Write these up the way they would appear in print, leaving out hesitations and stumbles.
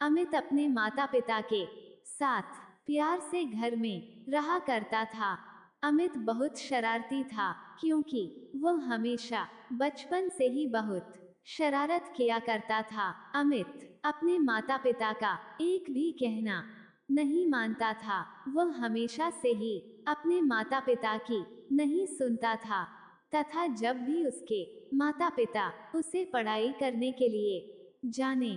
अमित अपने माता पिता के साथ प्यार से घर में रहा करता था। अमित बहुत शरारती था, क्योंकि वह हमेशा बचपन से ही बहुत शरारत किया करता था। अमित अपने माता पिता का एक भी कहना नहीं मानता था। वह हमेशा से ही अपने माता पिता की नहीं सुनता था, तथा जब भी उसके माता पिता उसे पढ़ाई करने के लिए जाने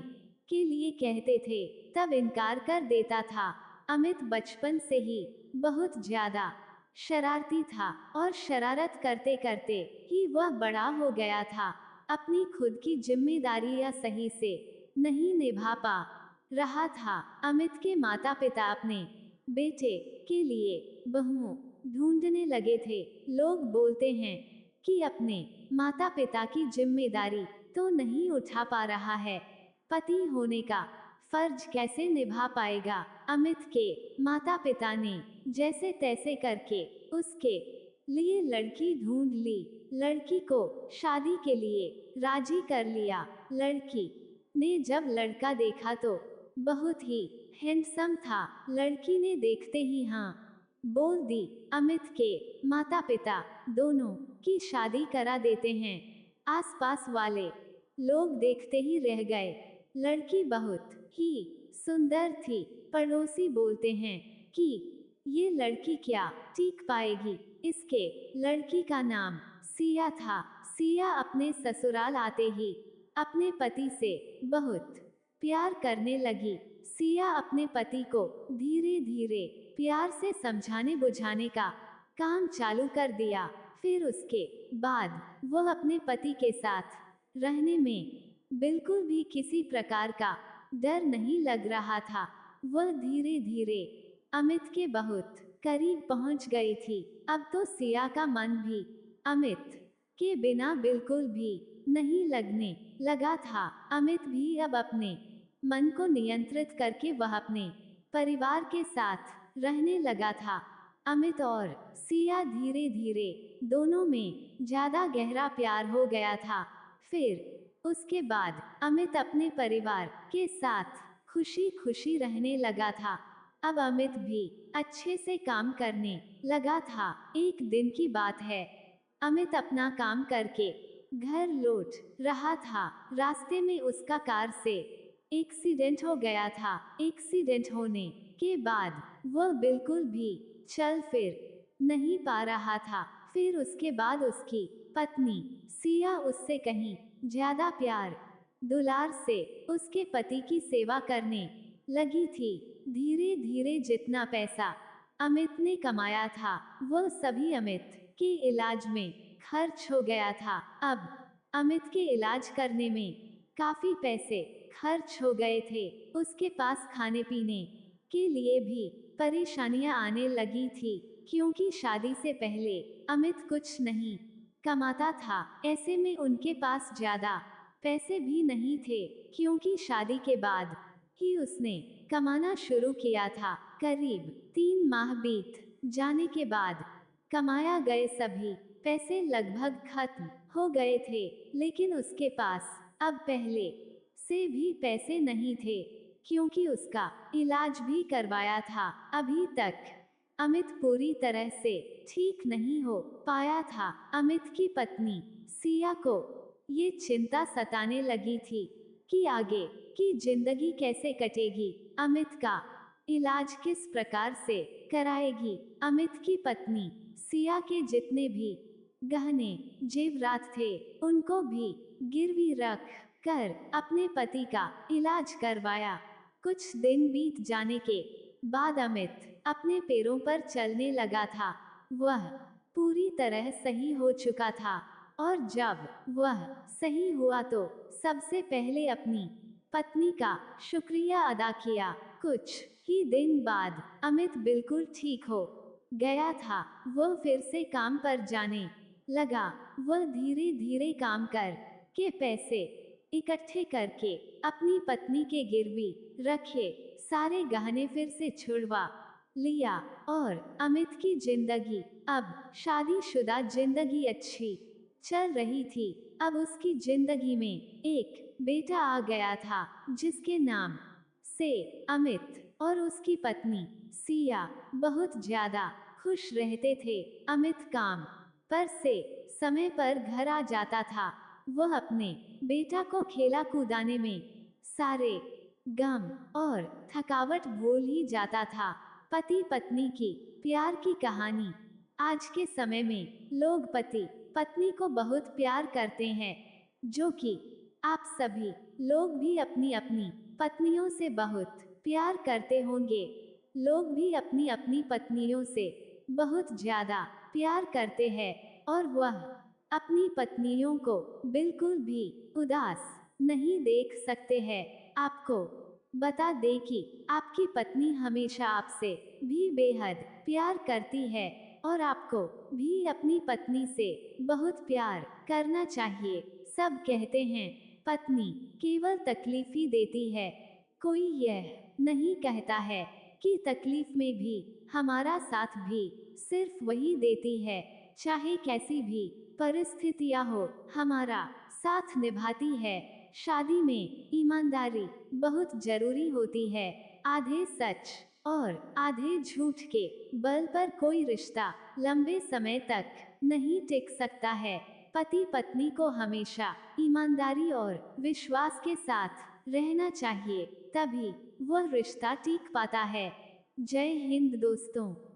के लिए कहते थे, तब इनकार कर देता था। अमित बचपन से ही बहुत ज्यादा शरारती था, और शरारत करते करते ही वह बड़ा हो गया था। अपनी खुद की जिम्मेदारियां सही से नहीं निभा पा रहा था। अमित के माता पिता अपने बेटे के लिए बहू ढूंढने लगे थे। लोग बोलते हैं कि अपने माता पिता की जिम्मेदारी तो नहीं उठा पा रहा है, पति होने का फर्ज कैसे निभा पाएगा। अमित के माता पिता ने जैसे तैसे करके उसके लिए लड़की ढूंढ ली। लड़की को शादी के लिए राजी कर लिया। लड़की ने जब लड़का देखा तो बहुत ही हैंडसम था। लड़की ने देखते ही हाँ बोल दी। अमित के माता पिता दोनों की शादी करा देते हैं। आसपास वाले लोग देखते ही रह गए। लड़की बहुत ही सुंदर थी। पड़ोसी बोलते हैं कि ये लड़की क्या टीक पाएगी। इसके लड़की का नाम सिया था। सिया अपने ससुराल आते ही अपने पति से बहुत प्यार करने लगी। सिया अपने पति को धीरे धीरे प्यार से समझाने बुझाने का काम चालू कर दिया। फिर उसके बाद वह अपने पति के साथ रहने में बिल्कुल भी किसी प्रकार का डर नहीं लग रहा था। वह धीरे धीरे अमित के बहुत करीब पहुंच गई थी। अब तो सिया का मन भी अमित के बिना बिल्कुल भी नहीं लगने लगा था। अमित भी अब अपने मन को नियंत्रित करके वह अपने परिवार के साथ रहने लगा था। अमित और सिया धीरे धीरे दोनों में ज्यादा गहरा प्यार हो गया था। फिर उसके बाद अमित अपने परिवार के साथ खुशी खुशी रहने लगा था। अब अमित भी अच्छे से काम करने लगा था। एक दिन की बात है, अमित अपना काम करके घर लौट रहा था। रास्ते में उसका कार से एक्सीडेंट हो गया था। एक्सीडेंट होने के बाद वह बिल्कुल भी चल फिर नहीं पा रहा था। फिर उसके बाद उसकी पत्नी सिया उससे कहीं ज्यादा प्यार दुलार से उसके पति की सेवा करने लगी थी। धीरे धीरे जितना पैसा अमित ने कमाया था, वह सभी अमित के इलाज में खर्च हो गया था। अब अमित के इलाज करने में काफी पैसे खर्च हो गए थे। उसके पास खाने पीने के लिए भी परेशानियां आने लगी थी, क्योंकि शादी से पहले अमित कुछ नहीं कमाता था। ऐसे में उनके पास ज्यादा पैसे भी नहीं थे, क्योंकि शादी के बाद ही उसने कमाना शुरू किया था। करीब 3 माह बीत जाने के बाद कमाया गए सभी पैसे लगभग खत्म हो गए थे। लेकिन उसके पास अब पहले से भी पैसे नहीं थे, क्योंकि उसका इलाज भी करवाया था। अभी तक अमित पूरी तरह से ठीक नहीं हो पाया था। अमित की पत्नी सिया को ये चिंता सताने लगी थी कि आगे की जिंदगी कैसे कटेगी, अमित का इलाज किस प्रकार से कराएगी। अमित की पत्नी सिया के जितने भी गहने जेवरात थे, उनको भी गिरवी रख कर अपने पति का इलाज करवाया। कुछ दिन बीत जाने के बाद अमित अपने पैरों पर चलने लगा था। वह पूरी तरह सही हो चुका था, और जब वह सही हुआ तो सबसे पहले अपनी पत्नी का शुक्रिया अदा किया। कुछ ही दिन बाद अमित बिल्कुल ठीक हो गया था। वह फिर से काम पर जाने लगा। वह धीरे धीरे काम कर के पैसे इकट्ठे करके अपनी पत्नी के गिरवी रखे सारे गहने फिर से छुड़वा लिया, और अमित की जिंदगी अब शादीशुदा जिंदगी अच्छी चल रही थी। अब उसकी जिंदगी में एक बेटा आ गया था, जिसके नाम से अमित और उसकी पत्नी सिया बहुत ज्यादा खुश रहते थे। अमित काम पर से समय पर घर आ जाता था। वह अपने बेटा को खेला कूदाने में सारे गम और थकावट भूल ही जाता था। पति पत्नी की प्यार की कहानी। आज के समय में लोग पति पत्नी को बहुत प्यार करते हैं, जो कि आप सभी लोग भी अपनी अपनी पत्नियों से बहुत प्यार करते होंगे। लोग भी अपनी अपनी पत्नियों से बहुत ज्यादा प्यार करते हैं और वह अपनी पत्नियों को बिल्कुल भी उदास नहीं देख सकते हैं। आपको बता दें कि आपकी पत्नी हमेशा आपसे भी बेहद प्यार करती है और आपको भी अपनी पत्नी से बहुत प्यार करना चाहिए। सब कहते हैं पत्नी केवल तकलीफ ही देती है, कोई यह नहीं कहता है कि तकलीफ में भी हमारा साथ भी सिर्फ वही देती है। चाहे कैसी भी परिस्थितियां हो, हमारा साथ निभाती है। शादी में ईमानदारी बहुत जरूरी होती है। आधे सच और आधे झूठ के बल पर कोई रिश्ता लंबे समय तक नहीं टिक सकता है। पति पत्नी को हमेशा ईमानदारी और विश्वास के साथ रहना चाहिए, तभी वह रिश्ता टिक पाता है। जय हिंद दोस्तों।